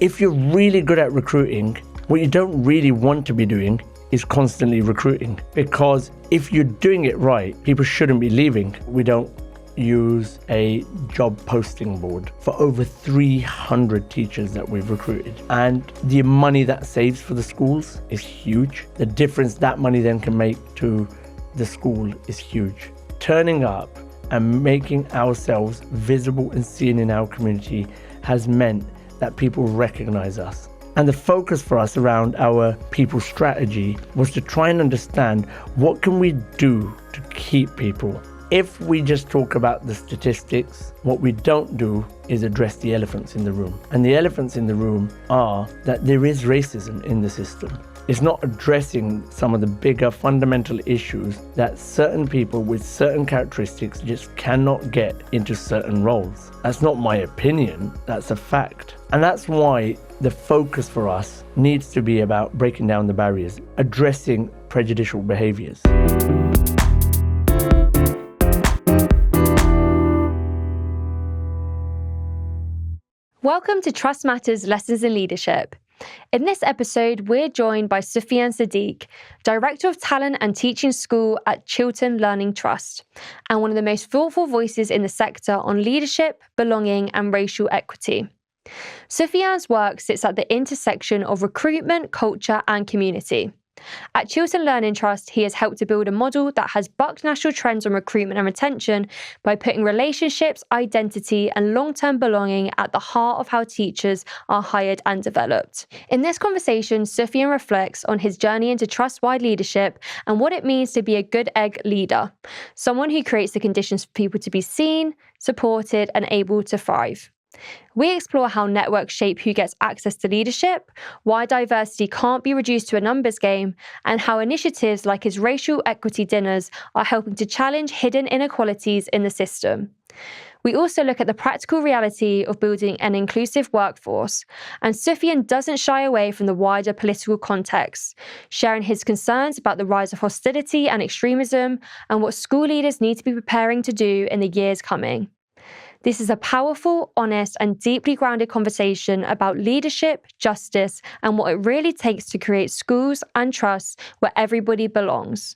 if you're really good at recruiting, what you don't really want to be doing is constantly recruiting, because if you're doing it right, people shouldn't be leaving. We don't use a job posting board for over 300 teachers that we've recruited, and the money that saves for the schools is huge. The difference that money then can make to the school is huge. Turning up and making ourselves visible and seen in our community has meant that people recognize us. And the focus for us around our people strategy was to try and understand what can we do to keep people. If we just talk about the statistics, what we don't do is address the elephants in the room. And the elephants in the room are that there is racism in the system. It's not addressing some of the bigger fundamental issues that certain people with certain characteristics just cannot get into certain roles. That's not my opinion, that's a fact. And that's why the focus for us needs to be about breaking down the barriers, addressing prejudicial behaviours. Welcome to Trust Matters Lessons in Leadership. In this episode, we're joined by Sufian Sadiq, Director of Talent and Teaching School at Chiltern Learning Trust, and one of the most thoughtful voices in the sector on leadership, belonging, and racial equity. Sufian's work sits at the intersection of recruitment, culture, and community. At Chiltern Learning Trust, he has helped to build a model that has bucked national trends on recruitment and retention by putting relationships, identity, and long-term belonging at the heart of how teachers are hired and developed. In this conversation, Sufian reflects on his journey into trust-wide leadership and what it means to be a good egg leader, someone who creates the conditions for people to be seen, supported, and able to thrive. We explore how networks shape who gets access to leadership, why diversity can't be reduced to a numbers game, and how initiatives like his racial equity dinners are helping to challenge hidden inequalities in the system. We also look at the practical reality of building an inclusive workforce, and Sufian doesn't shy away from the wider political context, sharing his concerns about the rise of hostility and extremism and what school leaders need to be preparing to do in the years coming. This is a powerful, honest, and deeply grounded conversation about leadership, justice, and what it really takes to create schools and trusts where everybody belongs.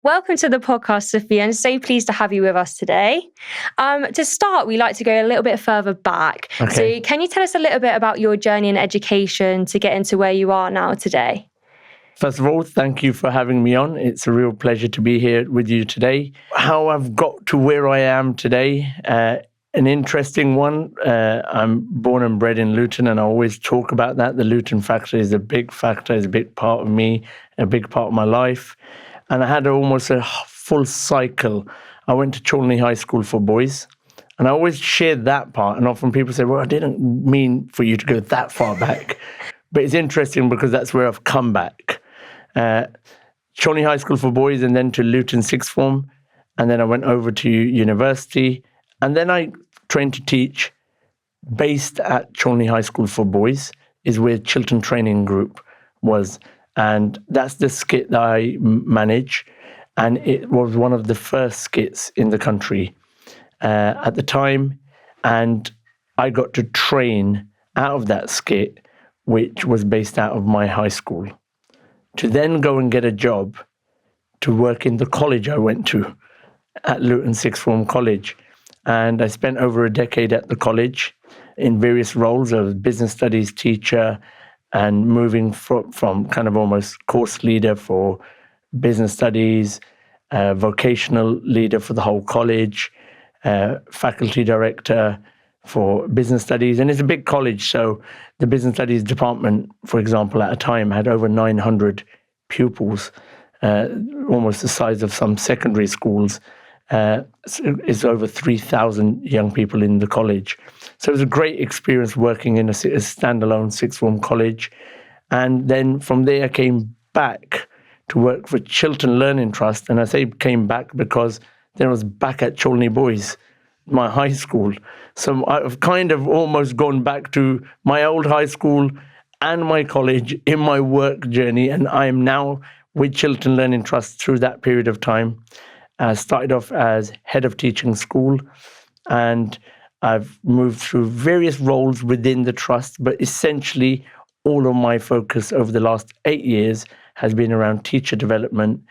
Welcome to the podcast, Sufian. So pleased to have you with us today. To start, we like to go a little bit further back. Okay. So can you tell us a little bit about your journey in education to get into where you are now today? First of all, thank you for having me on. It's a real pleasure to be here with you today. How I've got to where I am today, an interesting one. I'm born and bred in Luton, and I always talk about that. The Luton factor is a big factor, is a big part of me, a big part of my life. And I had almost a full cycle. I went to Chiltern High School for boys, and I always shared that part. And often people say, well, I didn't mean for you to go that far back. But it's interesting because that's where I've come back. Chiltern High School for boys, and then to Luton sixth form, and then I went over to university, and then I trained to teach based at Chiltern High School for boys, is where Chiltern Training Group was, and that's the skit that I manage, and it was one of the first skits in the country at the time, and I got to train out of that skit, which was based out of my high school, to then go and get a job to work in the college I went to at Luton Sixth Form College. And I spent over a decade at the college in various roles. I was business studies teacher and moving from kind of almost course leader for business studies, vocational leader for the whole college, faculty director for business studies. And it's a big college, so the business studies department, for example, at a time had over 900 pupils, almost the size of some secondary schools. It's over 3,000 young people in the college. So it was a great experience working in a standalone sixth form college. And then from there I came back to work for Chiltern Learning Trust. And I say came back because then I was back at Chiltern Boys, my high school. So I've kind of almost gone back to my old high school and my college in my work journey. And I am now with Chiltern Learning Trust through that period of time. Started off as head of teaching school, and I've moved through various roles within the trust, but essentially all of my focus over the last 8 years has been around teacher development,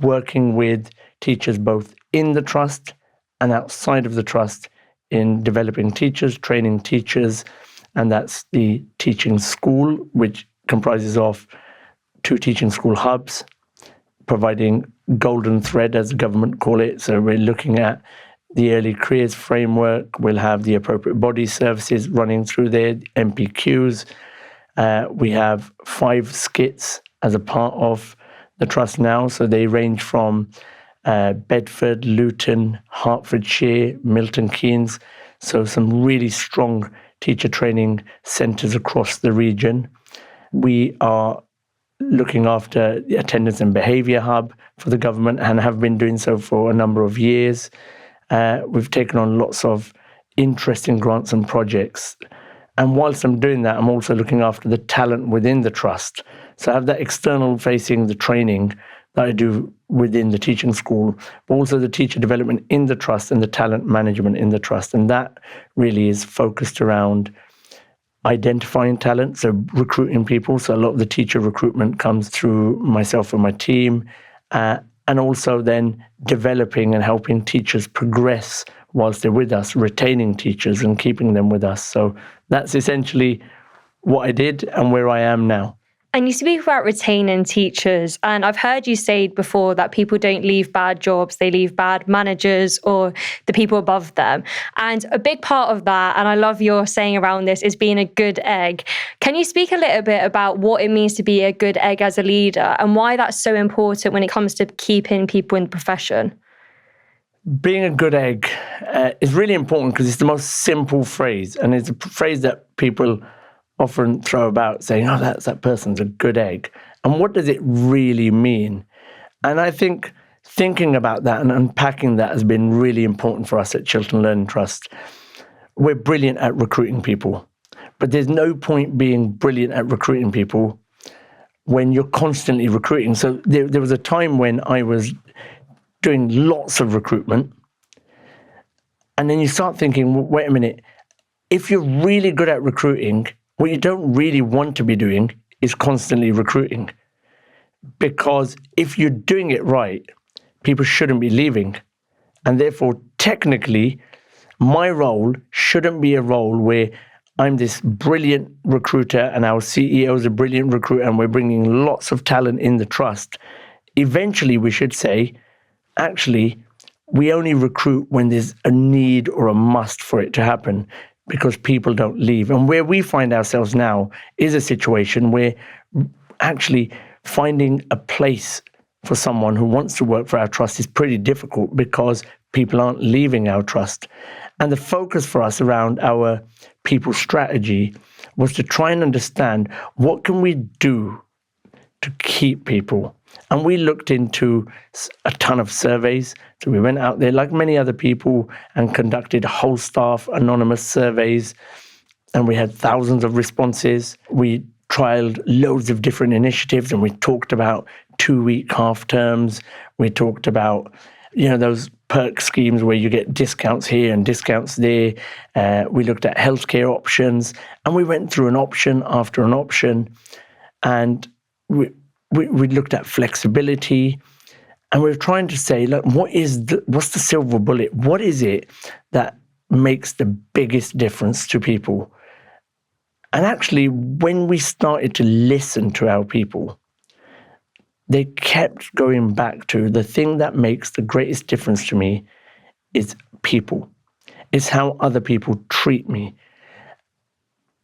working with teachers both in the trust and outside of the trust in developing teachers, training teachers, and that's the teaching school, which comprises of 2 teaching school hubs, providing golden thread, as the government call it. So we're looking at the early careers framework. We'll have the appropriate body services running through there, MPQs. We have 5 skits as a part of the trust now. So they range from Bedford, Luton, Hertfordshire, Milton Keynes. So some really strong teacher training centres across the region. We are looking after the attendance and behaviour hub for the government and have been doing so for a number of years. We've taken on lots of interesting grants and projects. And whilst I'm doing that, I'm also looking after the talent within the trust. So I have that external facing, the training that I do within the teaching school, but also the teacher development in the trust and the talent management in the trust. And that really is focused around identifying talent, so recruiting people. So a lot of the teacher recruitment comes through myself and my team, and also then developing and helping teachers progress whilst they're with us, retaining teachers and keeping them with us. So that's essentially what I did and where I am now. And you speak about retaining teachers, and I've heard you say before that people don't leave bad jobs, they leave bad managers or the people above them. And a big part of that, and I love your saying around this, is being a good egg. Can you speak a little bit about what it means to be a good egg as a leader and why that's so important when it comes to keeping people in the profession? Being a good egg is really important because it's the most simple phrase, and it's a phrase that people often throw about saying, oh, that person's a good egg. And what does it really mean? And I think thinking about that and unpacking that has been really important for us at Chiltern Learning Trust. We're brilliant at recruiting people, but there's no point being brilliant at recruiting people when you're constantly recruiting. So there was a time when I was doing lots of recruitment, and then you start thinking, well, wait a minute, if you're really good at recruiting, what you don't really want to be doing is constantly recruiting. Because if you're doing it right, people shouldn't be leaving. And therefore, technically, my role shouldn't be a role where I'm this brilliant recruiter and our CEO is a brilliant recruiter and we're bringing lots of talent in the trust. Eventually, we should say, actually, we only recruit when there's a need or a must for it to happen, because people don't leave. And where we find ourselves now is a situation where actually finding a place for someone who wants to work for our trust is pretty difficult because people aren't leaving our trust. And the focus for us around our people strategy was to try and understand what can we do to keep people. And we looked into a ton of surveys. So we went out there, like many other people, and conducted whole staff anonymous surveys. And we had thousands of responses. We trialed loads of different initiatives, and we talked about 2-week half terms. We talked about, those perk schemes where you get discounts here and discounts there. We looked at healthcare options, and we went through an option after an option. And we looked at flexibility, and we were trying to say, look, what's the silver bullet? What is it that makes the biggest difference to people? And actually, when we started to listen to our people, they kept going back to the thing that makes the greatest difference to me is people. It's how other people treat me.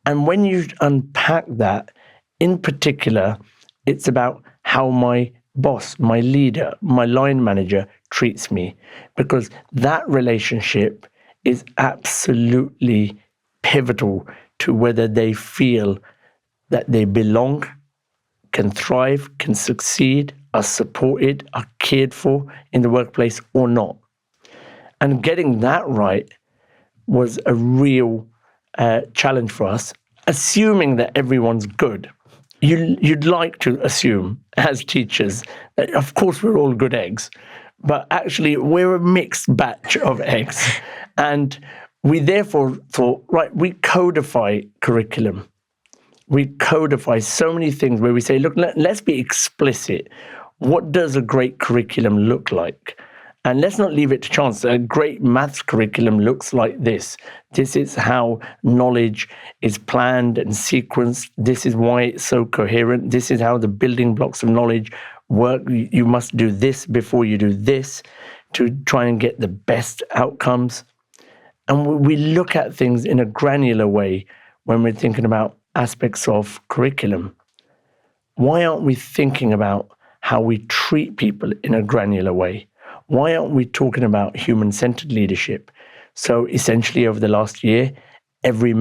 And when you unpack that, in particular, it's about how my boss, my leader, my line manager treats me, because that relationship is absolutely pivotal to whether they feel that they belong, can thrive, can succeed, are supported, are cared for in the workplace or not. And getting that right was a real challenge for us, assuming that everyone's good. You'd like to assume, as teachers, that of course we're all good eggs. but actually we're a mixed batch of eggs. And we therefore thought, right, we codify curriculum. We codify so many things where we say, look, let's be explicit. What does a great curriculum look like? And let's not leave it to chance. A great maths curriculum looks like this. This is how knowledge is planned and sequenced. This is why it's so coherent. This is how the building blocks of knowledge work. You must do this before you do this to try and get the best outcomes. And we look at things in a granular way when we're thinking about aspects of curriculum. Why aren't we thinking about how we treat people in a granular way? Why aren't we talking about human-centered leadership? So essentially over the last year, every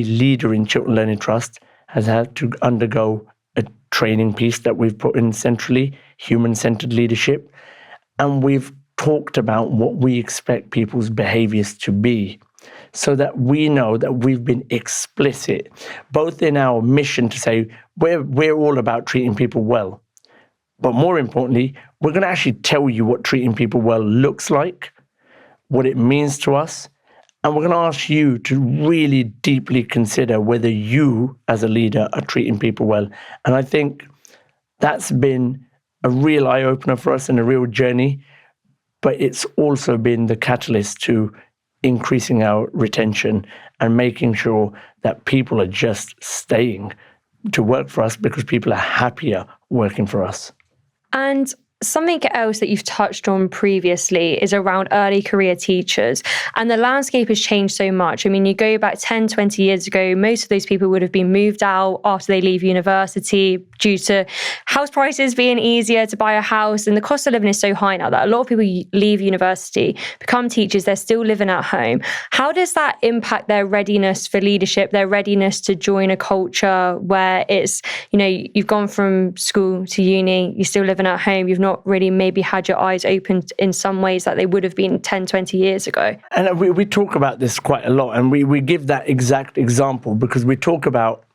leader in Chiltern Learning Trust has had to undergo a training piece that we've put in centrally, human-centered leadership. And we've talked about what we expect people's behaviours to be, so that we know that we've been explicit, both in our mission to say we're all about treating people well, but more importantly, we're going to actually tell you what treating people well looks like, what it means to us, and we're going to ask you to really deeply consider whether you, as a leader, are treating people well. And I think that's been a real eye-opener for us and a real journey, but it's also been the catalyst to increasing our retention and making sure that people are just staying to work for us because people are happier working for us. And something else that you've touched on previously is around early career teachers. And the landscape has changed so much. I mean, you go back 10, 20 years ago, most of those people would have been moved out after they leave university due to house prices being easier to buy a house. And the cost of living is so high now that a lot of people leave university, become teachers, they're still living at home. How does that impact their readiness for leadership, their readiness to join a culture where it's, you've gone from school to uni, you're still living at home, you've not really maybe had your eyes opened in some ways that they would have been 10, 20 years ago? And we talk about this quite a lot, and we give that exact example because we talk about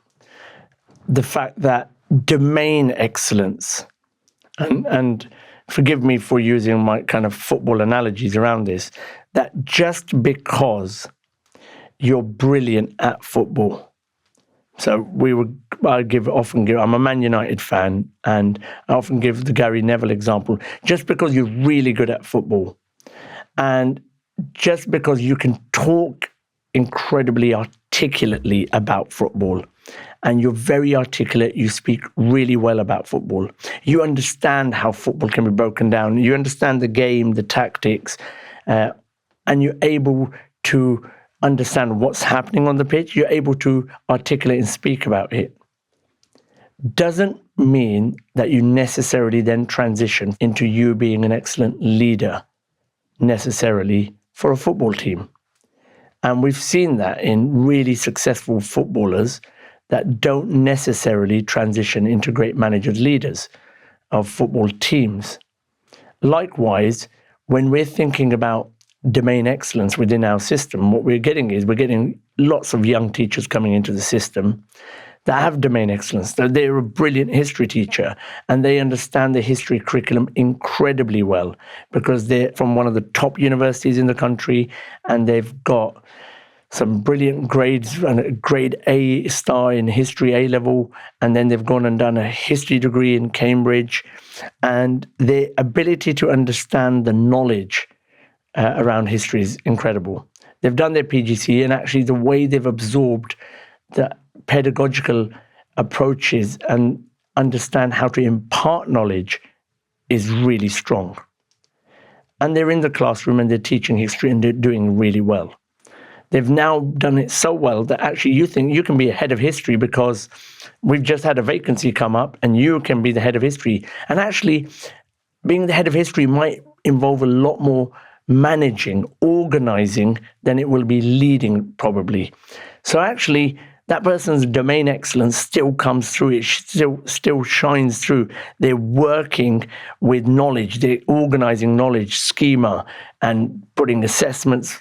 the fact that domain excellence, and forgive me for using my kind of football analogies around this, that just because you're brilliant at football. So I'm a Man United fan, and I often give the Gary Neville example. Just because you're really good at football, and just because you can talk incredibly articulately about football, and you're very articulate, you speak really well about football, you understand how football can be broken down, you understand the game, the tactics, and you're able to understand what's happening on the pitch, you're able to articulate and speak about it, doesn't mean that you necessarily then transition into you being an excellent leader necessarily for a football team. And we've seen that in really successful footballers that don't necessarily transition into great managers, leaders of football teams. Likewise, when we're thinking about domain excellence within our system, what we're getting lots of young teachers coming into the system that have domain excellence. They're a brilliant history teacher and they understand the history curriculum incredibly well because they're from one of the top universities in the country and they've got some brilliant grades and a grade A star in history A level, and then they've gone and done a history degree in Cambridge, and their ability to understand the knowledge around history is incredible. They've done their PGCE, and actually the way they've absorbed the pedagogical approaches and understand how to impart knowledge is really strong. And they're in the classroom and they're teaching history and they're doing really well. They've now done it so well that actually you think you can be a head of history because we've just had a vacancy come up and you can be the head of history. And actually being the head of history might involve a lot more managing, organizing than it will be leading probably. So actually that person's domain excellence still comes through. It still shines through. They're working with knowledge. They're organizing knowledge, schema, and putting assessments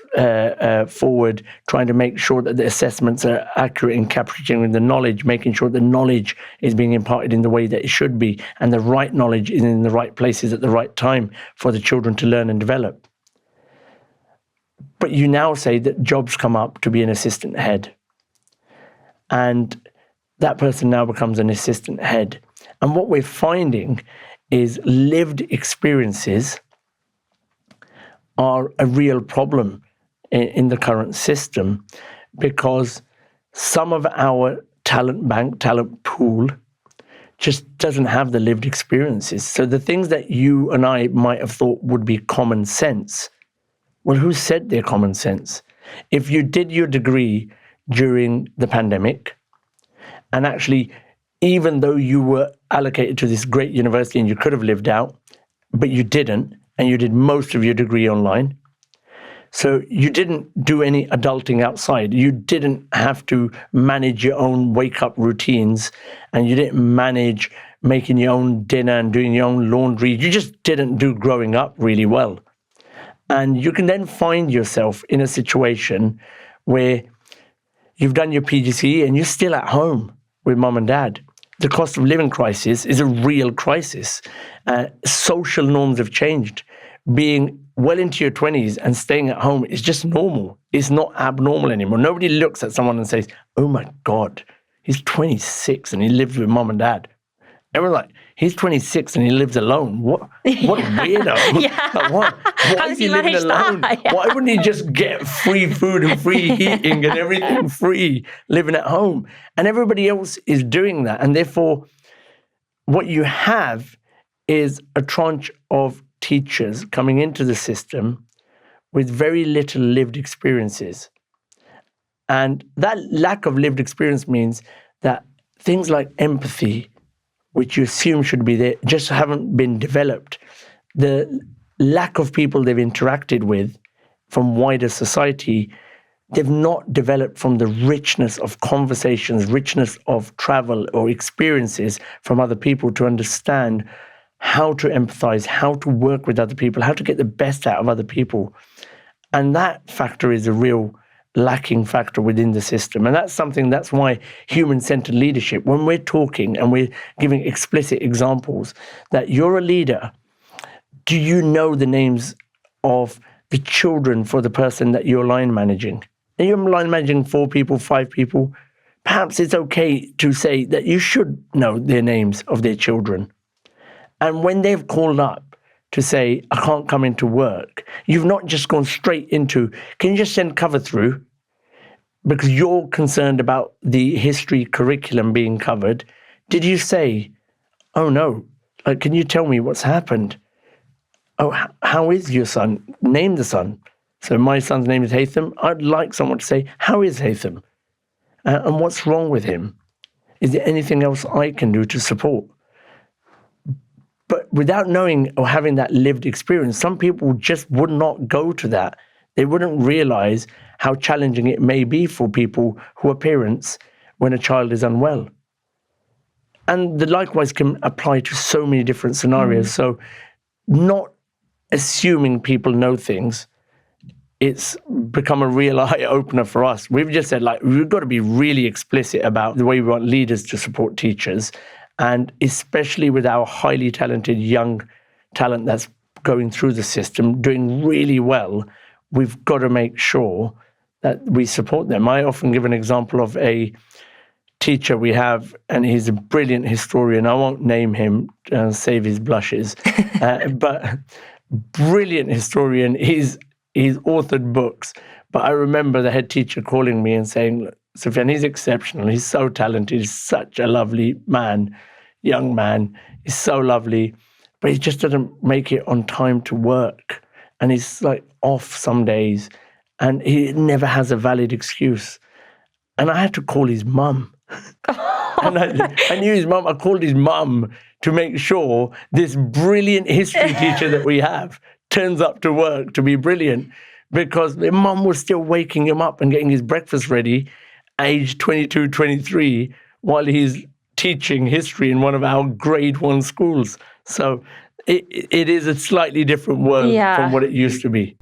forward, trying to make sure that the assessments are accurate in capturing the knowledge, making sure the knowledge is being imparted in the way that it should be, and the right knowledge is in the right places at the right time for the children to learn and develop. But you now say that jobs come up to be an assistant head. And that person now becomes an assistant head. And what we're finding is lived experiences are a real problem in the current system, because some of our talent bank, talent pool, just doesn't have the lived experiences. So the things that you and I might have thought would be common sense, well, who said they're common sense? If you did your degree during the pandemic, and actually, even though you were allocated to this great university and you could have lived out, but you didn't, and you did most of your degree online, so you didn't do any adulting outside. You didn't have to manage your own wake-up routines, and you didn't manage making your own dinner and doing your own laundry. You just didn't do growing up really well. And you can then find yourself in a situation where you've done your PGCE and you're still at home with mum and dad. The cost of living crisis is a real crisis. Social norms have changed. Being well into your 20s and staying at home is just normal. It's not abnormal anymore. Nobody looks at someone and says, oh my God, he's 26 and he lives with mum and dad. Everyone's like, he's 26 and he lives alone. What a weirdo. Yeah. Like, why is he living alone? Yeah. Why wouldn't he just get free food and free heating and everything free living at home? And everybody else is doing that. And therefore, what you have is a tranche of teachers coming into the system with very little lived experiences. And that lack of lived experience means that things like empathy, which you assume should be there, just haven't been developed. The lack of people they've interacted with from wider society, they've not developed from the richness of conversations, richness of travel or experiences from other people to understand how to empathize, how to work with other people, how to get the best out of other people. And that factor is a real lacking factor within the system. And that's why human-centered leadership, when we're talking and we're giving explicit examples that you're a leader, do you know the names of the children for the person that you're line managing? And you're line managing 4 people, 5 people. Perhaps it's okay to say that you should know their names of their children. And when they've called up to say, I can't come into work, you've not just gone straight into, can you just send cover through? Because you're concerned about the history curriculum being covered. Did you say, oh no, can you tell me what's happened? Oh, how is your son? Name the son. So my son's name is Haytham. I'd like someone to say, how is Haytham? And what's wrong with him? Is there anything else I can do to support? But without knowing or having that lived experience, some people just would not go to that. They wouldn't realize how challenging it may be for people who are parents when a child is unwell. And the likewise can apply to so many different scenarios. So not assuming people know things, it's become a real eye-opener for us. We've just said, we've got to be really explicit about the way we want leaders to support teachers. And especially with our highly talented young talent that's going through the system, doing really well, we've got to make sure that we support them. I often give an example of a teacher we have, and he's a brilliant historian. I won't name him, save his blushes, but brilliant historian. He's authored books. But I remember the head teacher calling me and saying, Sufian, he's exceptional. He's so talented. He's such a lovely man, young man. He's so lovely, but he just doesn't make it on time to work. And he's off some days, and he never has a valid excuse. And I had to call his mum. And I knew his mum. I called his mum to make sure this brilliant history teacher that we have turns up to work to be brilliant, because the mum was still waking him up and getting his breakfast ready. age 22, 23, while he's teaching history in one of our grade 1 schools. So it is a slightly different world from what it used to be.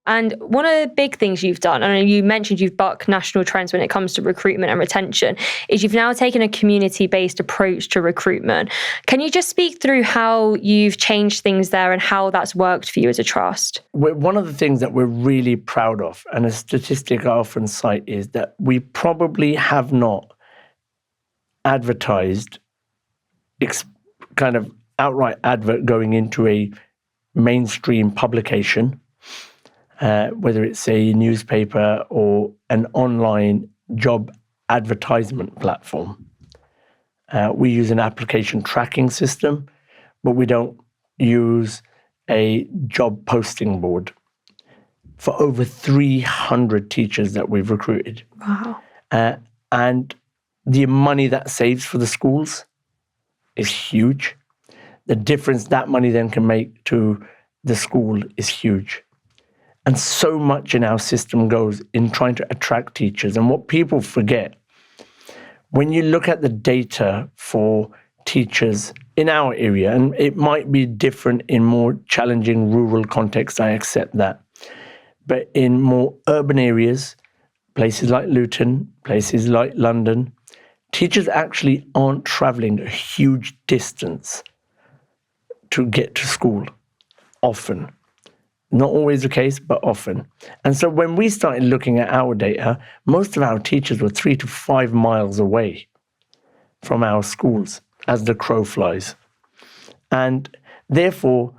And one of the big things you've done, and you mentioned you've bucked national trends when it comes to recruitment and retention, is you've now taken a community-based approach to recruitment. Can you just speak through how you've changed things there and how that's worked for you as a trust? One of the things that we're really proud of, and a statistic I often cite, is that we probably have not advertised, kind of outright advert going into a mainstream publication, whether it's a newspaper or an online job advertisement platform. We use an application tracking system, but we don't use a job posting board for over 300 teachers that we've recruited. Wow. And the money that saves for the schools is huge. The difference that money then can make to the school is huge. And so much in our system goes in trying to attract teachers. And what people forget, when you look at the data for teachers in our area, and it might be different in more challenging rural contexts, I accept that. But in more urban areas, places like Luton, places like London, teachers actually aren't traveling a huge distance to get to school, often. Not always the case, but often. And so when we started looking at our data, most of our teachers were 3 to 5 miles away from our schools as the crow flies. And therefore,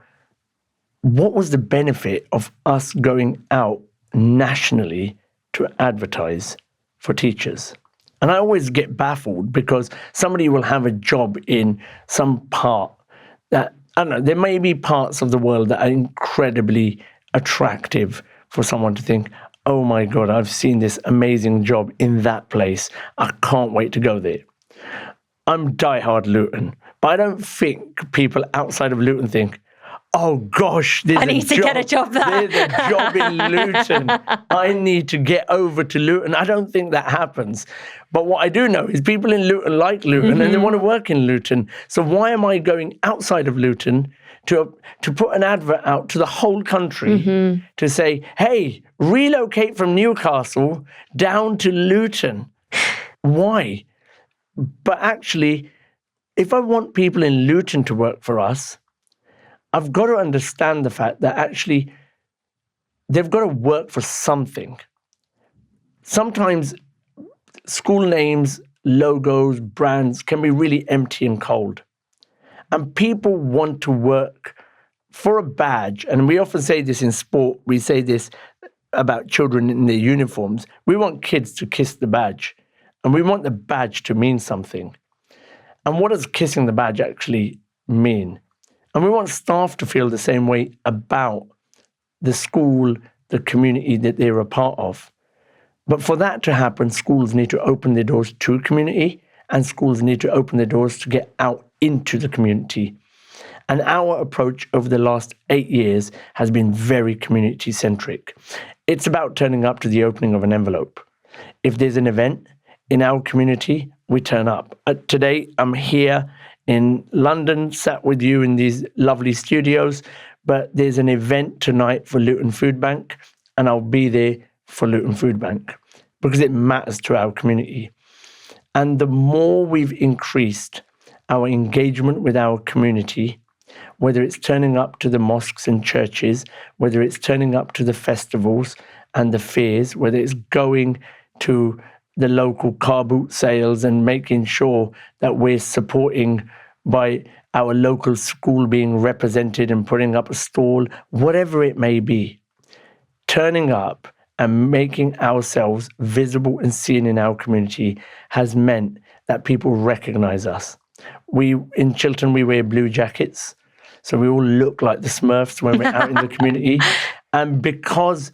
what was the benefit of us going out nationally to advertise for teachers? And I always get baffled because somebody will have a job in some part that, I don't know, there may be parts of the world that are incredibly attractive for someone to think, oh my God, I've seen this amazing job in that place. I can't wait to go there. I'm diehard Luton, but I don't think people outside of Luton think, oh gosh, I need to get a job there. There's a job in Luton. I need to get over to Luton. I don't think that happens. But what I do know is people in Luton like Luton and they want to work in Luton. So why am I going outside of Luton to put an advert out to the whole country to say, hey, relocate from Newcastle down to Luton? Why? But actually, if I want people in Luton to work for us, I've got to understand the fact that actually they've got to work for something. Sometimes school names, logos, brands can be really empty and cold. And people want to work for a badge. And we often say this in sport. We say this about children in their uniforms. We want kids to kiss the badge. And we want the badge to mean something. And what does kissing the badge actually mean? And we want staff to feel the same way about the school, the community that they're a part of. But for that to happen, schools need to open their doors to a community, and schools need to open their doors to get out into the community. And our approach over the last 8 years has been very community-centric. It's about turning up to the opening of an envelope. If there's an event in our community, we turn up. Today, I'm here in London, sat with you in these lovely studios, but there's an event tonight for Luton Food Bank, and I'll be there for Luton Food Bank because it matters to our community. And the more we've increased our engagement with our community, whether it's turning up to the mosques and churches, whether it's turning up to the festivals and the fairs, whether it's going to the local car boot sales and making sure that we're supporting by our local school being represented and putting up a stall, whatever it may be, turning up and making ourselves visible and seen in our community has meant that people recognize us. In Chiltern, we wear blue jackets, so we all look like the Smurfs when we're out in the community. And because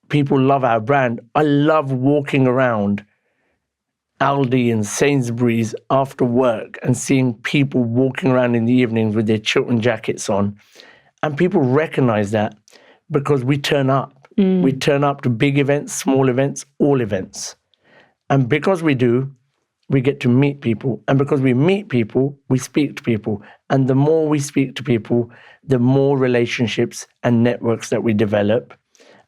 people love our brand, I love walking around Aldi and Sainsbury's after work and seeing people walking around in the evenings with their Chiltern jackets on. And people recognize that because we turn up. We turn up to big events, small events, all events. And because we do, we get to meet people. And because we meet people, we speak to people. And the more we speak to people, the more relationships and networks that we develop.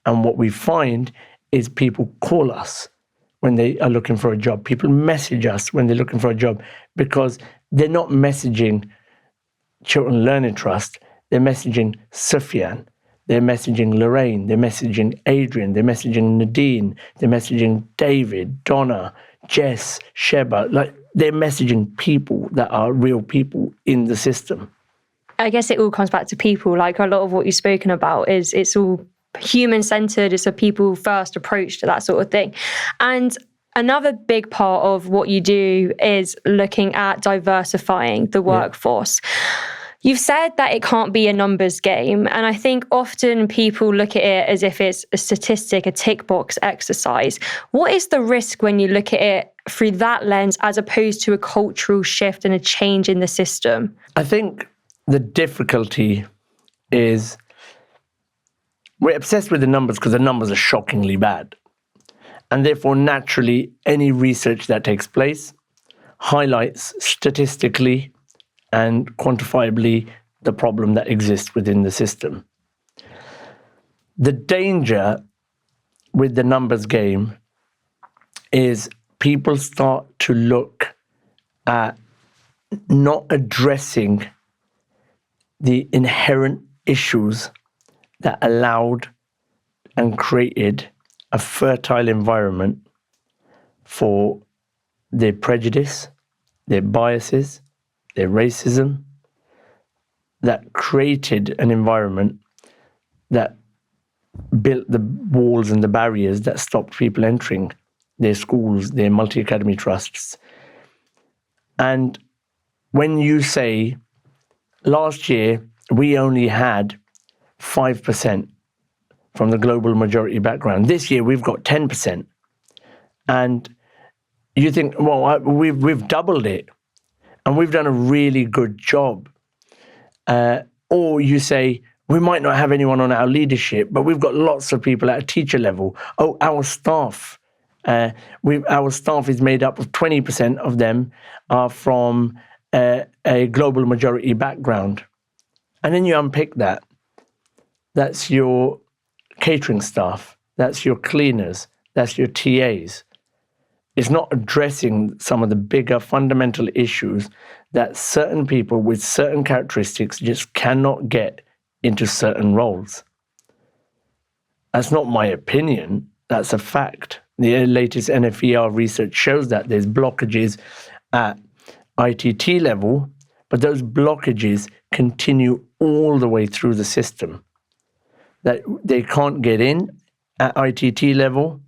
And what we find is people call us when they are looking for a job. People message us when they're looking for a job because they're not messaging Chiltern Learning Trust. They're messaging Sufian. They're messaging Lorraine. They're messaging Adrian. They're messaging Nadine. They're messaging David, Donna, Jess, Sheba. Like, they're messaging people that are real people in the system. I guess it all comes back to people. Like, a lot of what you've spoken about is it's all human-centered. It's a people-first approach to that sort of thing. And another big part of what you do is looking at diversifying the workforce. You've said that it can't be a numbers game. And I think often people look at it as if it's a statistic, a tick box exercise. What is the risk when you look at it through that lens as opposed to a cultural shift and a change in the system? I think the difficulty is we're obsessed with the numbers because the numbers are shockingly bad. And therefore, naturally, any research that takes place highlights statistically and quantifiably the problem that exists within the system. The danger with the numbers game is people start to look at not addressing the inherent issues that allowed and created a fertile environment for their prejudice, their biases, their racism, that created an environment that built the walls and the barriers that stopped people entering their schools, their multi-academy trusts. And when you say, last year, we only had 5% from the global majority background. This year, we've got 10%. And you think, well, we've doubled it. And we've done a really good job. Or you say, we might not have anyone on our leadership, but we've got lots of people at a teacher level. Oh, our staff. Our staff is made up of 20% of them are from a global majority background. And then you unpick that. That's your catering staff. That's your cleaners. That's your TAs. It's not addressing some of the bigger fundamental issues that certain people with certain characteristics just cannot get into certain roles. That's not my opinion. That's a fact. The latest NFER research shows that there's blockages at ITT level, but those blockages continue all the way through the system. That they can't get in at ITT level,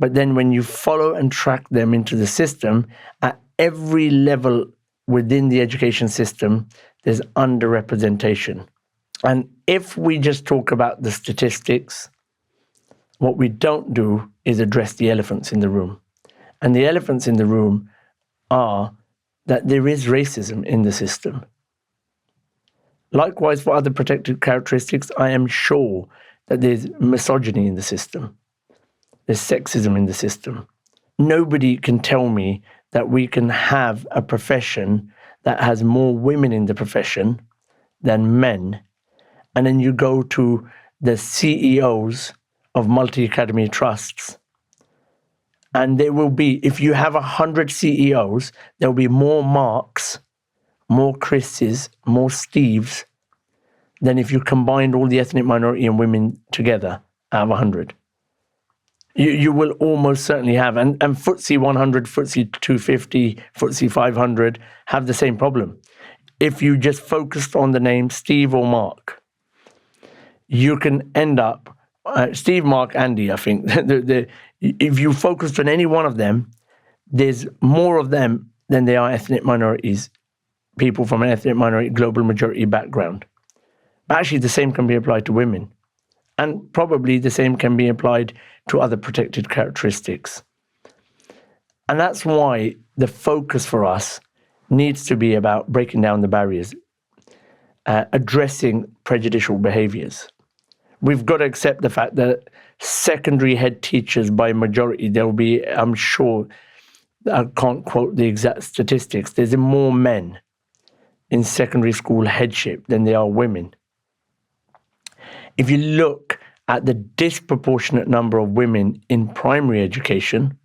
but then when you follow and track them into the system, at every level within the education system, there's underrepresentation. And if we just talk about the statistics, what we don't do is address the elephants in the room. And the elephants in the room are that there is racism in the system. Likewise, for other protected characteristics, I am sure that there's misogyny in the system. There's sexism in the system. Nobody can tell me that we can have a profession that has more women in the profession than men. And then you go to the CEOs of multi-academy trusts, and there will be, if you have 100 CEOs, there will be more Marks, more Chris's, more Steves than if you combined all the ethnic minority and women together out of 100. You will almost certainly have, and FTSE 100, FTSE 250, FTSE 500 have the same problem. If you just focused on the name Steve or Mark, you can end up, Steve, Mark, Andy, I think, if you focused on any one of them, there's more of them than there are ethnic minorities, people from an ethnic minority, global majority background. But actually, the same can be applied to women. And probably the same can be applied to other protected characteristics. And that's why the focus for us needs to be about breaking down the barriers. addressing prejudicial behaviours. We've got to accept the fact that secondary head teachers, by majority, there'll be, I'm sure, I can't quote the exact statistics, there's more men in secondary school headship than there are women. If you look at the disproportionate number of women in primary education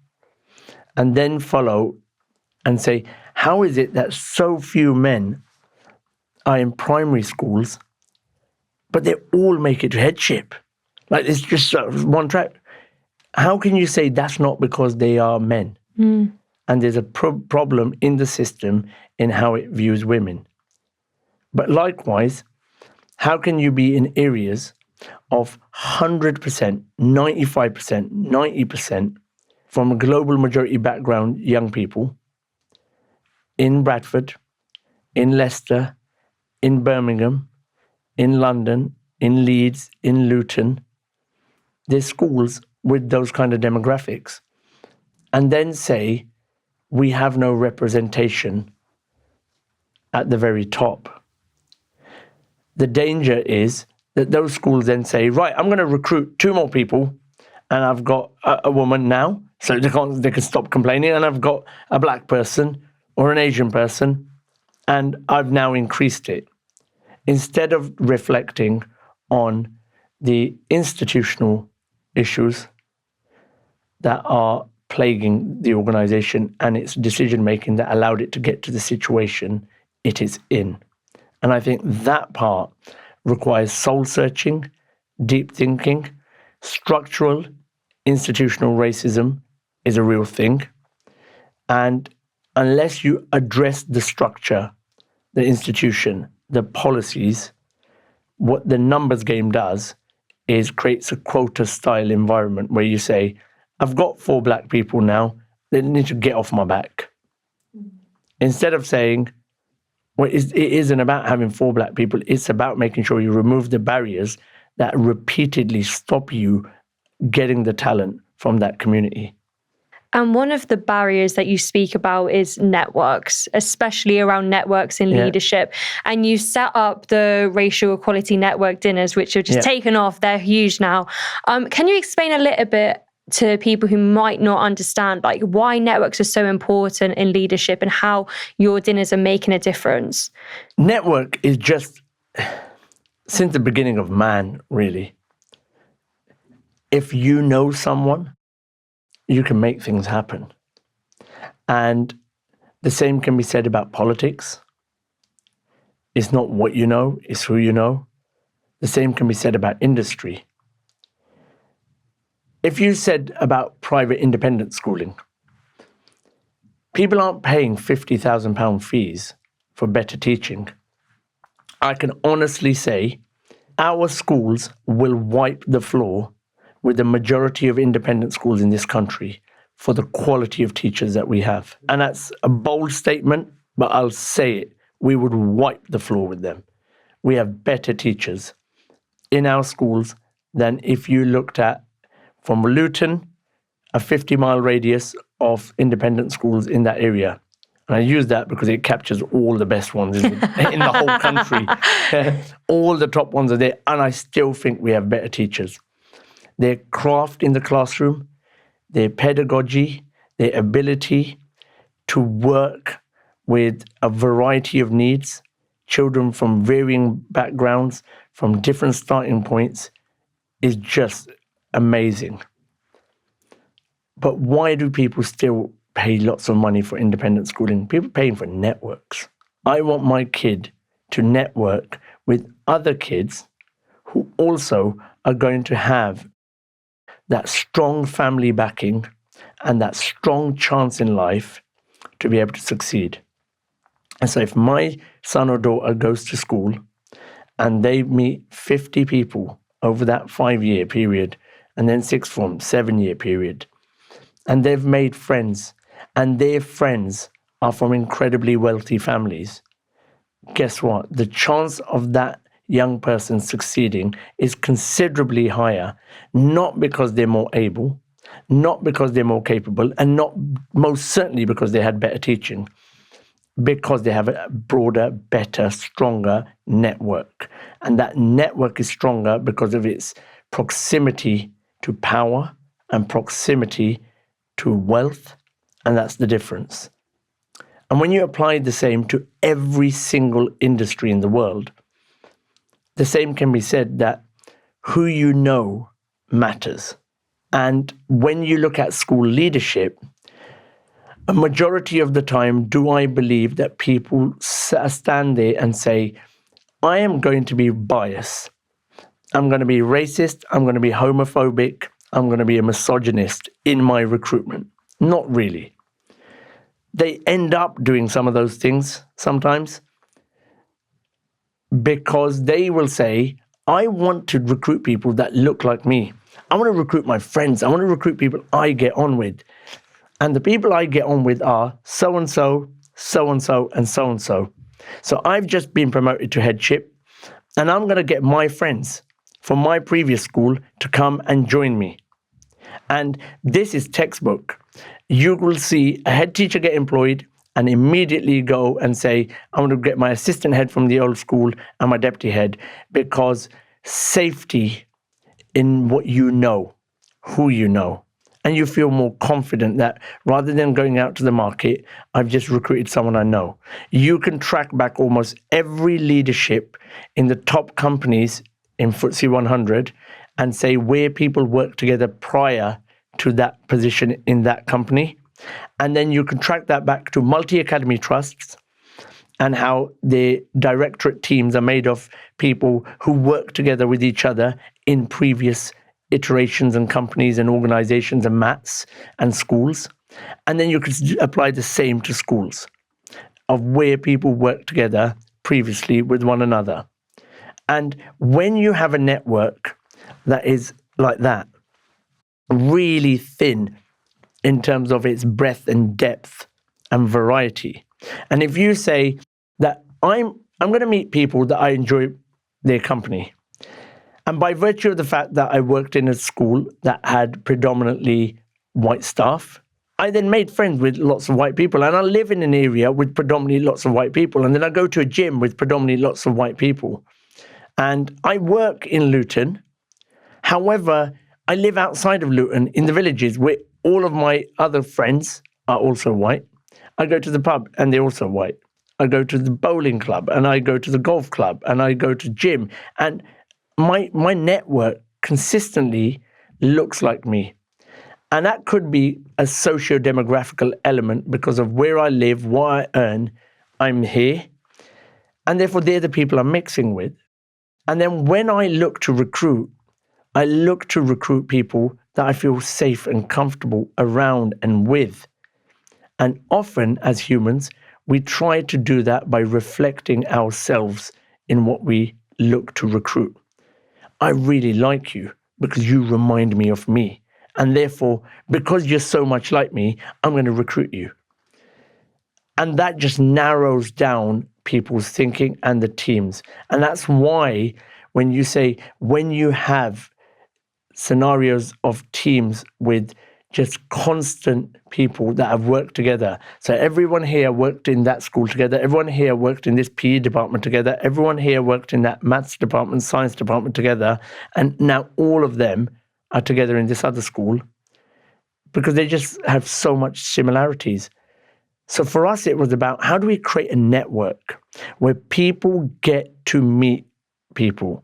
and then follow and say, how is it that so few men are in primary schools, but they all make it to headship? Like, it's just one track. How can you say that's not because they are men? And there's a problem in the system in how it views women. But likewise, how can you be in areas of 100%, 95%, 90% from a global majority background young people in Bradford, in Leicester, in Birmingham, in London, in Leeds, in Luton? There's schools with those kind of demographics. And then say, we have no representation at the very top. The danger is that those schools then say, right, I'm going to recruit 2 more people, and I've got a woman now, so they can stop complaining, and I've got a black person or an Asian person, and I've now increased it. Instead of reflecting on the institutional issues that are plaguing the organization and its decision-making that allowed it to get to the situation it is in. And I think that part requires soul-searching, deep thinking. Structural, institutional racism is a real thing. And unless you address the structure, the institution, the policies, what the numbers game does is creates a quota-style environment where you say, I've got 4 black people now, they need to get off my back. Instead of saying, well, it isn't about having 4 black people, it's about making sure you remove the barriers that repeatedly stop you getting the talent from that community. And one of the barriers that you speak about is networks, especially around networks in leadership. And you set up the Racial Equality Network dinners, which have just taken off. They're huge now. Can you explain a little bit to people who might not understand, like, why networks are so important in leadership and how your dinners are making a difference? Network is just, since the beginning of man, really. If you know someone, you can make things happen. And the same can be said about politics. It's not what you know, it's who you know. The same can be said about industry. If you said about private independent schooling, people aren't paying £50,000 fees for better teaching. I can honestly say our schools will wipe the floor with the majority of independent schools in this country for the quality of teachers that we have. And that's a bold statement, but I'll say it. We would wipe the floor with them. We have better teachers in our schools than if you looked at, from Luton, a 50-mile radius of independent schools in that area. And I use that because it captures all the best ones in the whole country. All the top ones are there, and I still think we have better teachers. Their craft in the classroom, their pedagogy, their ability to work with a variety of needs, children from varying backgrounds, from different starting points, is just amazing. But why do people still pay lots of money for independent schooling? People are paying for networks. I want my kid to network with other kids who also are going to have that strong family backing and that strong chance in life to be able to succeed. And so if my son or daughter goes to school and they meet 50 people over that 5-year period, and then sixth form, 7-year period, and they've made friends, and their friends are from incredibly wealthy families, guess what? The chance of that young person succeeding is considerably higher, not because they're more able, not because they're more capable, and not most certainly because they had better teaching. because they have a broader, better, stronger network. And that network is stronger because of its proximity to power and proximity to wealth, and that's the difference. And when you apply the same to every single industry in the world, the same can be said that who you know matters. And when you look at school leadership, a majority of the time, do I believe that people stand there and say, I am going to be biased. I'm going to be racist. I'm going to be homophobic. I'm going to be a misogynist in my recruitment. Not really. They end up doing some of those things sometimes because they will say, I want to recruit people that look like me. I want to recruit my friends. I want to recruit people I get on with. And the people I get on with are so-and-so, so-and-so, and so-and-so. So I've just been promoted to headship, and I'm going to get my friends from my previous school to come and join me. And this is textbook. You will see a head teacher get employed and immediately go and say, I'm going to get my assistant head from the old school and my deputy head, because safety in what you know, who you know. And you feel more confident that rather than going out to the market, I've just recruited someone I know. You can track back almost every leadership in the top companies in FTSE 100 and say where people work together prior to that position in that company. And then you can track that back to multi-academy trusts and how the directorate teams are made of people who work together with each other in previous iterations and companies and organizations and MATs and schools. And then you could apply the same to schools of where people work together previously with one another. And when you have a network that is like that, really thin in terms of its breadth and depth and variety. And if you say that I'm going to meet people that I enjoy their company, and by virtue of the fact that I worked in a school that had predominantly white staff, I then made friends with lots of white people. And I live in an area with predominantly lots of white people. And then I go to a gym with predominantly lots of white people. And I work in Luton. However, I live outside of Luton in the villages where all of my other friends are also white. I go to the pub and they're also white. I go to the bowling club and I go to the golf club and I go to gym. And my network consistently looks like me. And that could be a socio-demographical element because of where I live, what I earn, I'm here. And therefore, they're the people I'm mixing with. And then when I look to recruit, I look to recruit people that I feel safe and comfortable around and with. And often, as humans, we try to do that by reflecting ourselves in what we look to recruit. I really like you because you remind me of me. And therefore, because you're so much like me, I'm going to recruit you. And that just narrows down people's thinking and the teams. And that's why when you say, when you have scenarios of teams with just constant people that have worked together. So everyone here worked in that school together. Everyone here worked in this PE department together. Everyone here worked in that maths department, science department together. And now all of them are together in this other school because they just have so much similarities. So for us, it was about how do we create a network where people get to meet people?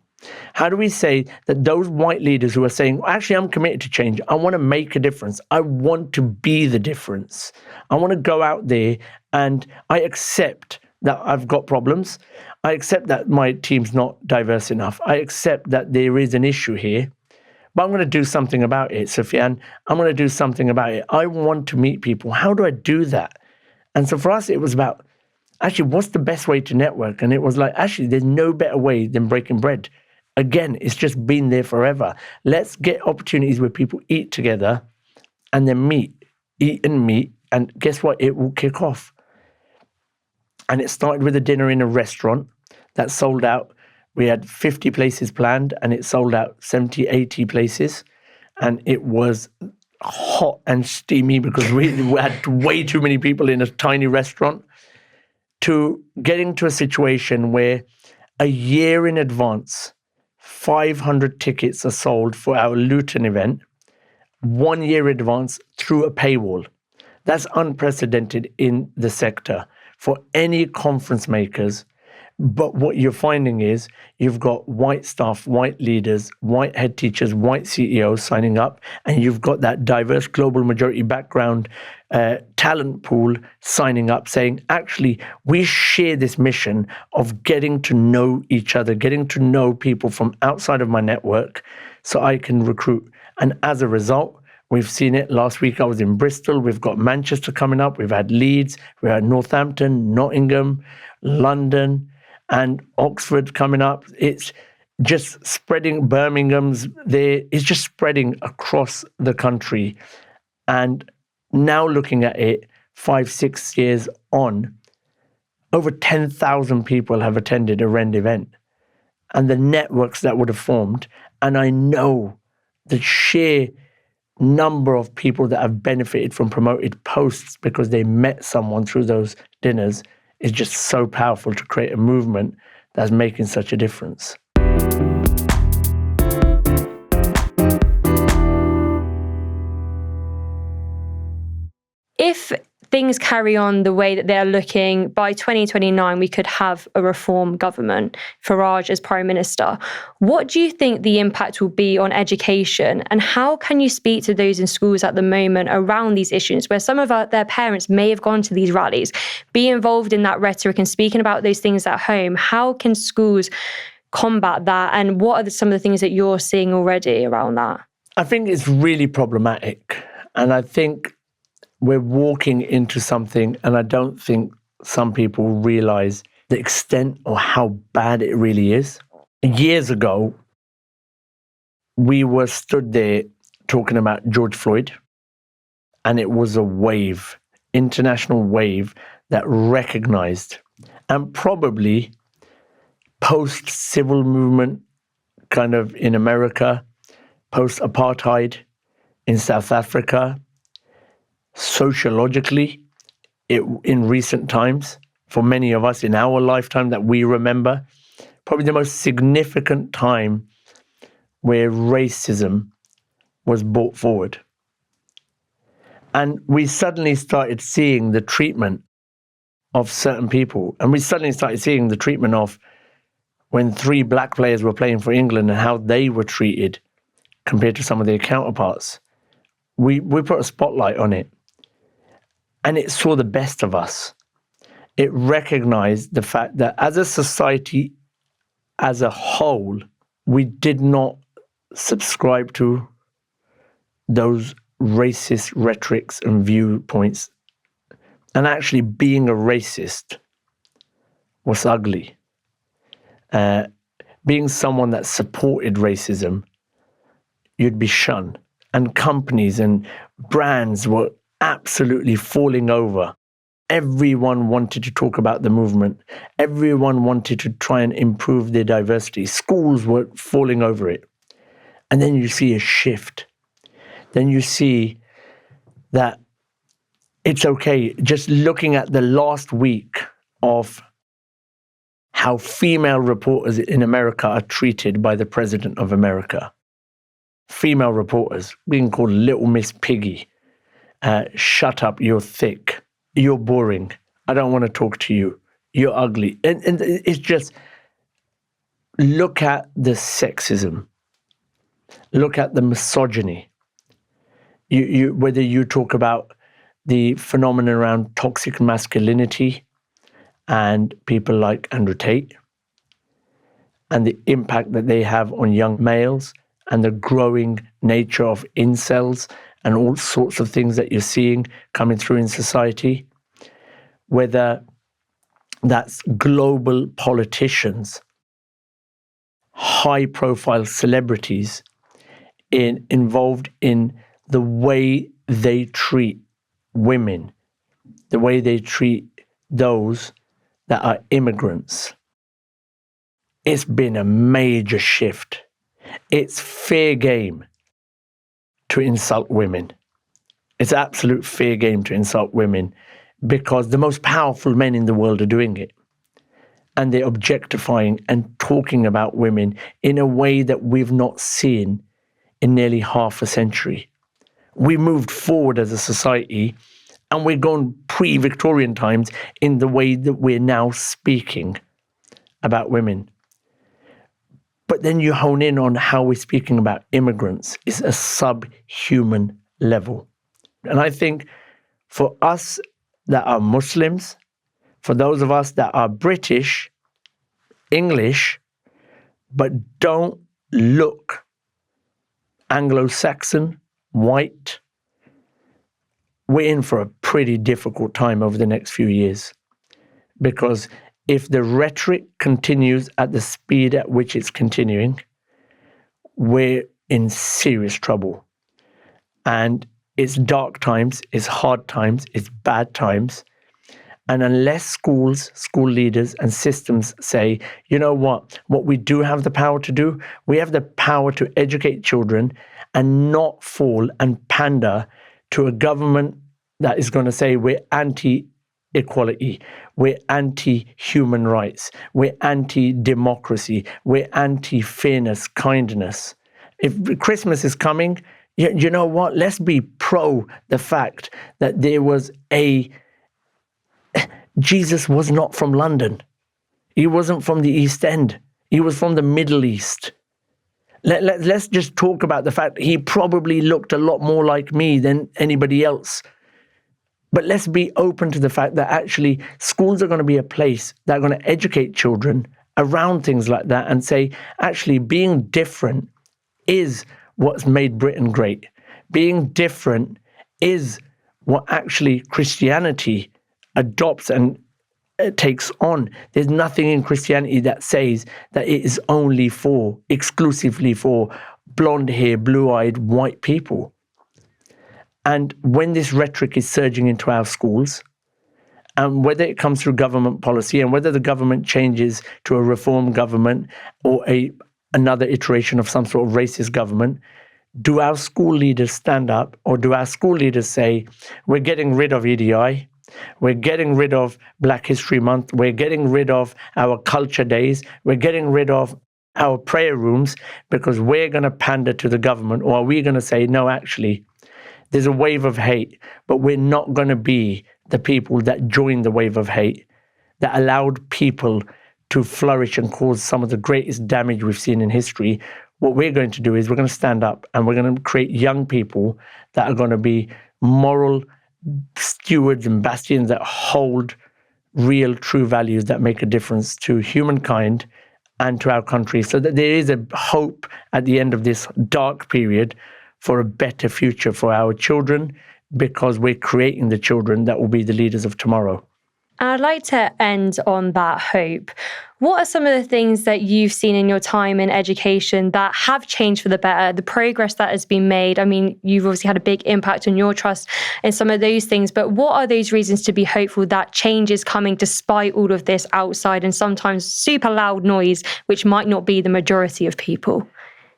How do we say that those white leaders who are saying, actually, I'm committed to change. I want to make a difference. I want to be the difference. I want to go out there and I accept that I've got problems. I accept that my team's not diverse enough. I accept that there is an issue here, but I'm going to do something about it, Sufian. I'm going to do something about it. I want to meet people. How do I do that? And so for us, it was about, actually, what's the best way to network? And it was like, actually, there's no better way than breaking bread. Again, it's just been there forever. Let's get opportunities where people eat together and then eat and meet. And guess what? It will kick off. And it started with a dinner in a restaurant that sold out. We had 50 places planned and it sold out 70, 80 places. And it was hot and steamy because we had way too many people in a tiny restaurant. to getting to a situation where a year in advance, 500 tickets are sold for our Luton event, 1 year in advance through a paywall. That's unprecedented in the sector for any conference makers. But what you're finding is you've got white staff, white leaders, white head teachers, white CEOs signing up, and you've got that diverse global majority background talent pool signing up saying, actually, we share this mission of getting to know each other, getting to know people from outside of my network so I can recruit. And as a result, we've seen it. Last week I was in Bristol. We've got Manchester coming up. We've had Leeds. We had Northampton, Nottingham, London, and Oxford coming up. It's just spreading. Birmingham's there. It's just spreading across the country. And now looking at it, 5-6 years on, over 10,000 people have attended a REND event. And the networks that would have formed. And I know the sheer number of people that have benefited from promoted posts because they met someone through those dinners is just so powerful to create a movement that's making such a difference. If things carry on the way that they're looking, by 2029, we could have a reform government, Farage as Prime Minister. What do you think the impact will be on education? And how can you speak to those in schools at the moment around these issues where some of their parents may have gone to these rallies, be involved in that rhetoric and speaking about those things at home? How can schools combat that? And what are some of the things that you're seeing already around that? I think it's really problematic. And I think we're walking into something, and I don't think some people realize the extent or how bad it really is. Years ago, we were stood there talking about George Floyd, and it was a wave, international wave that recognized, and probably post-civil movement kind of in America, post-apartheid in South Africa, sociologically, in recent times, for many of us in our lifetime that we remember, probably the most significant time where racism was brought forward. And we suddenly started seeing the treatment of certain people. And we suddenly started seeing the treatment of when 3 black players were playing for England and how they were treated compared to some of their counterparts. We put a spotlight on it. And it saw the best of us. It recognized the fact that as a society, as a whole, we did not subscribe to those racist rhetorics and viewpoints. And actually being a racist was ugly. Being someone that supported racism, you'd be shunned. And companies and brands were absolutely falling over. Everyone wanted to talk about the movement. Everyone wanted to try and improve their diversity. Schools were falling over it. And then you see a shift. Then you see that it's okay. Just looking at the last week of how female reporters in America are treated by the President of America. Female reporters being called Little Miss Piggy. Shut up, you're thick, you're boring, I don't want to talk to you, you're ugly. And it's just, look at the sexism, look at the misogyny. You whether you talk about the phenomenon around toxic masculinity and people like Andrew Tate and the impact that they have on young males and the growing nature of incels and all sorts of things that you're seeing coming through in society, whether that's global politicians, high-profile celebrities involved in the way they treat women, the way they treat those that are immigrants. It's been a major shift. It's fair game to insult women. It's absolute fair game to insult women because the most powerful men in the world are doing it. And they're objectifying and talking about women in a way that we've not seen in nearly half a century. We moved forward as a society, and we're gone pre-Victorian times in the way that we're now speaking about women. But then you hone in on how we're speaking about immigrants. It's a subhuman level. And I think for us that are Muslims, for those of us that are British, English, but don't look Anglo-Saxon, white, we're in for a pretty difficult time over the next few years. Because if the rhetoric continues at the speed at which it's continuing, we're in serious trouble. And it's dark times, it's hard times, it's bad times. And unless schools, school leaders and systems say, you know what we do have the power to do, we have the power to educate children and not fall and pander to a government that is going to say we're anti-equality, we're anti-human rights, we're anti-democracy, we're anti-fairness, kindness. If Christmas is coming, you know what? Let's be pro the fact that there was Jesus was not from London. He wasn't from the East End. He was from the Middle East. Let's just talk about the fact he probably looked a lot more like me than anybody else. But let's be open to the fact that actually schools are going to be a place that are going to educate children around things like that and say, actually, being different is what's made Britain great. Being different is what actually Christianity adopts and takes on. There's nothing in Christianity that says that it is exclusively for blonde hair, blue-eyed white people. And when this rhetoric is surging into our schools, and whether it comes through government policy and whether the government changes to a reform government or another iteration of some sort of racist government, do our school leaders stand up, or do our school leaders say, we're getting rid of EDI, we're getting rid of Black History Month, we're getting rid of our culture days, we're getting rid of our prayer rooms because we're going to pander to the government? Or are we going to say, no, actually, there's a wave of hate, but we're not going to be the people that joined the wave of hate, that allowed people to flourish and cause some of the greatest damage we've seen in history. What we're going to do is we're going to stand up and we're going to create young people that are going to be moral stewards and bastions that hold real, true values that make a difference to humankind and to our country, so that there is a hope at the end of this dark period for a better future for our children, because we're creating the children that will be the leaders of tomorrow. And I'd like to end on that hope. What are some of the things that you've seen in your time in education that have changed for the better, the progress that has been made? I mean, you've obviously had a big impact on your trust and some of those things, but what are those reasons to be hopeful that change is coming despite all of this outside and sometimes super loud noise, which might not be the majority of people?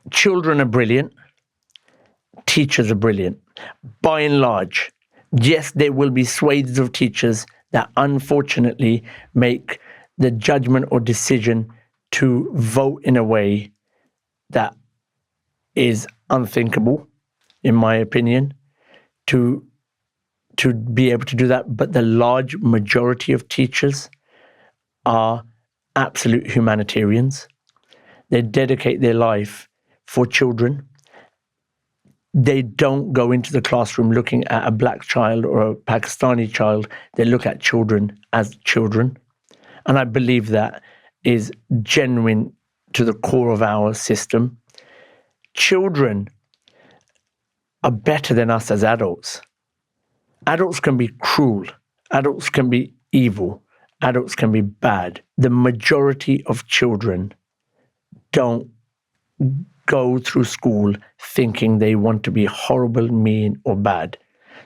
Children are brilliant. Teachers are brilliant. By and large, yes, there will be swathes of teachers that unfortunately make the judgment or decision to vote in a way that is unthinkable, in my opinion, to be able to do that. But the large majority of teachers are absolute humanitarians. They dedicate their life for children. They don't go into the classroom looking at a black child or a Pakistani child. They look at children as children. And I believe that is genuine to the core of our system. Children are better than us as adults. Adults can be cruel. Adults can be evil. Adults can be bad. The majority of children don't go through school thinking they want to be horrible, mean, or bad.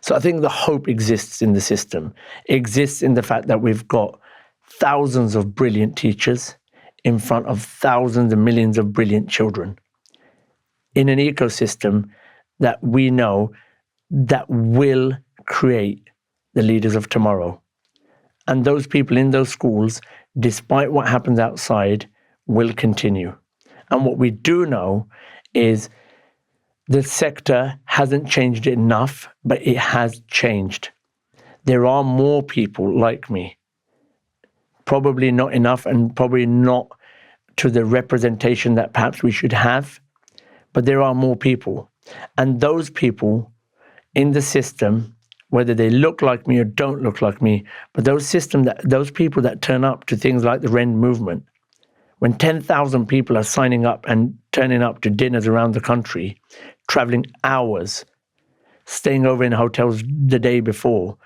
So I think the hope exists in the system. It exists in the fact that we've got thousands of brilliant teachers in front of thousands and millions of brilliant children in an ecosystem that we know that will create the leaders of tomorrow. And those people in those schools, despite what happens outside, will continue. And what we do know is the sector hasn't changed enough, but it has changed. There are more people like me. Probably not enough, and probably not to the representation that perhaps we should have, but there are more people. And those people in the system, whether they look like me or don't look like me, but those people that turn up to things like the Rend movement, when 10,000 people are signing up and turning up to dinners around the country, traveling hours, staying over in hotels the day before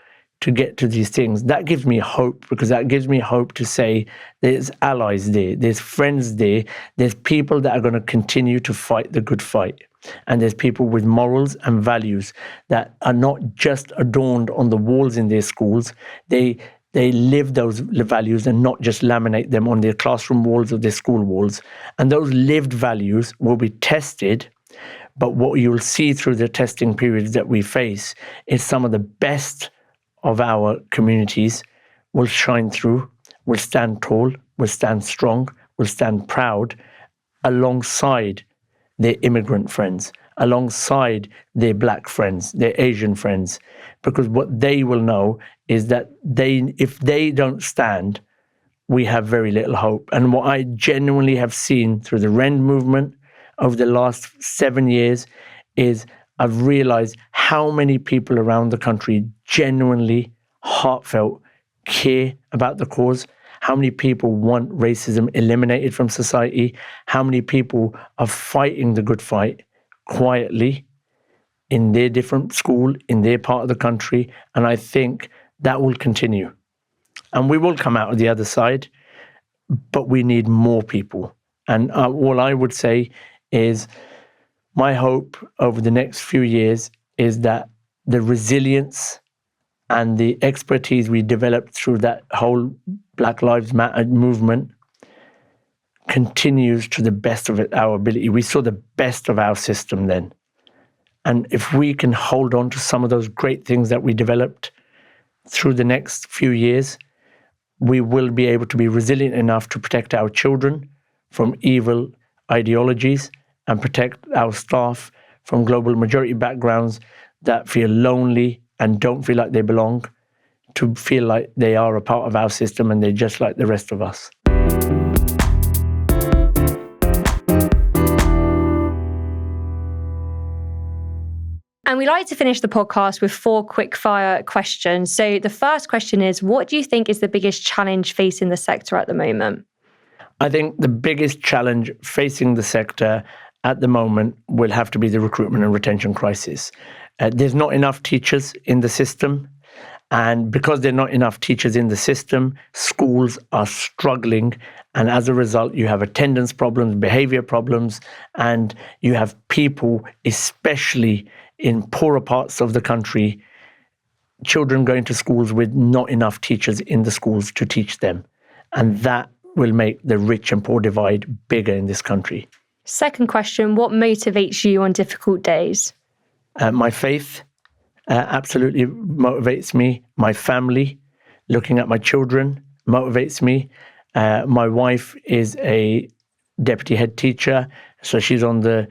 to get to these things, that gives me hope, because that gives me hope to say there's allies there, there's friends there, there's people that are going to continue to fight the good fight. And there's people with morals and values that are not just adorned on the walls in their schools. They live those values and not just laminate them on their classroom walls or their school walls. And those lived values will be tested. But what you'll see through the testing periods that we face is some of the best of our communities will shine through, will stand tall, will stand strong, will stand proud alongside their immigrant friends, alongside their Black friends, their Asian friends, because what they will know is that if they don't stand, we have very little hope. And what I genuinely have seen through the Rend movement over the last 7 years is I've realized how many people around the country genuinely, heartfelt, care about the cause, how many people want racism eliminated from society, how many people are fighting the good fight quietly in their different school, in their part of the country. And I think that will continue. And we will come out of the other side, but we need more people. And all I would say is my hope over the next few years is that the resilience and the expertise we developed through that whole Black Lives Matter movement continues to the best of our ability. We saw the best of our system then. And if we can hold on to some of those great things that we developed through the next few years, we will be able to be resilient enough to protect our children from evil ideologies and protect our staff from global majority backgrounds that feel lonely and don't feel like they belong, to feel like they are a part of our system and they're just like the rest of us. And we like to finish the podcast with 4 quick-fire questions. So the first question is, what do you think is the biggest challenge facing the sector at the moment? I think the biggest challenge facing the sector at the moment will have to be the recruitment and retention crisis. There's not enough teachers in the system. And because there are not enough teachers in the system, schools are struggling. And as a result, you have attendance problems, behaviour problems, and you have people, especially in poorer parts of the country, children going to schools with not enough teachers in the schools to teach them. And that will make the rich and poor divide bigger in this country. Second question, what motivates you on difficult days? My faith absolutely motivates me. My family, looking at my children, motivates me. My wife is a deputy head teacher, so she's on the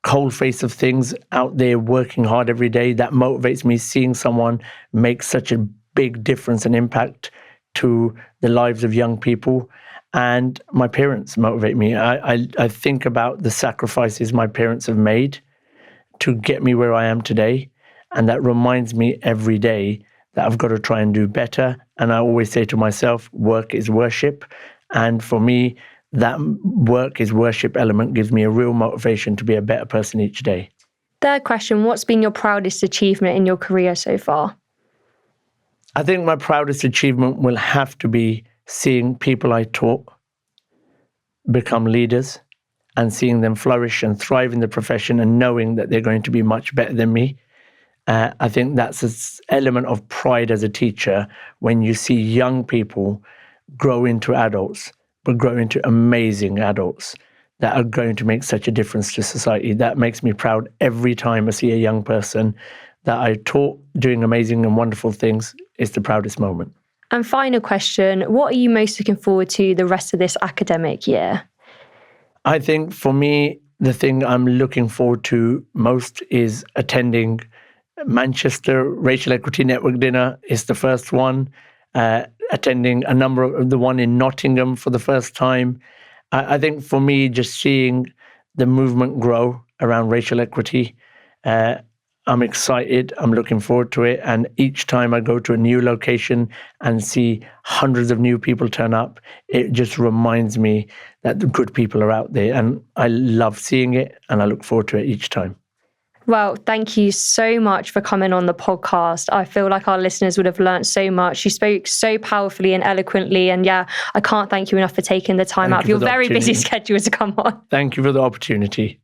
cold face of things, out there working hard every day. That motivates me, seeing someone make such a big difference and impact to the lives of young people. And my parents motivate me. I think about the sacrifices my parents have made to get me where I am today. And that reminds me every day that I've got to try and do better. And I always say to myself, work is worship. And for me, that work is worship element gives me a real motivation to be a better person each day. Third question, what's been your proudest achievement in your career so far? I think my proudest achievement will have to be seeing people I taught become leaders and seeing them flourish and thrive in the profession and knowing that they're going to be much better than me. I think that's an element of pride as a teacher when you see young people grow into adults, but grow into amazing adults that are going to make such a difference to society. That makes me proud every time I see a young person that I taught doing amazing and wonderful things. It's the proudest moment. And final question, what are you most looking forward to the rest of this academic year? I think for me, the thing I'm looking forward to most is attending Manchester Racial Equity Network Dinner is the first one, attending a number of the one in Nottingham for the first time. I think for me, just seeing the movement grow around racial equity, I'm excited. I'm looking forward to it. And each time I go to a new location and see hundreds of new people turn up, it just reminds me that the good people are out there. And I love seeing it and I look forward to it each time. Well, thank you so much for coming on the podcast. I feel like our listeners would have learned so much. You spoke so powerfully and eloquently. And yeah, I can't thank you enough for taking the time out of your very busy schedule to come on. Thank you for the opportunity.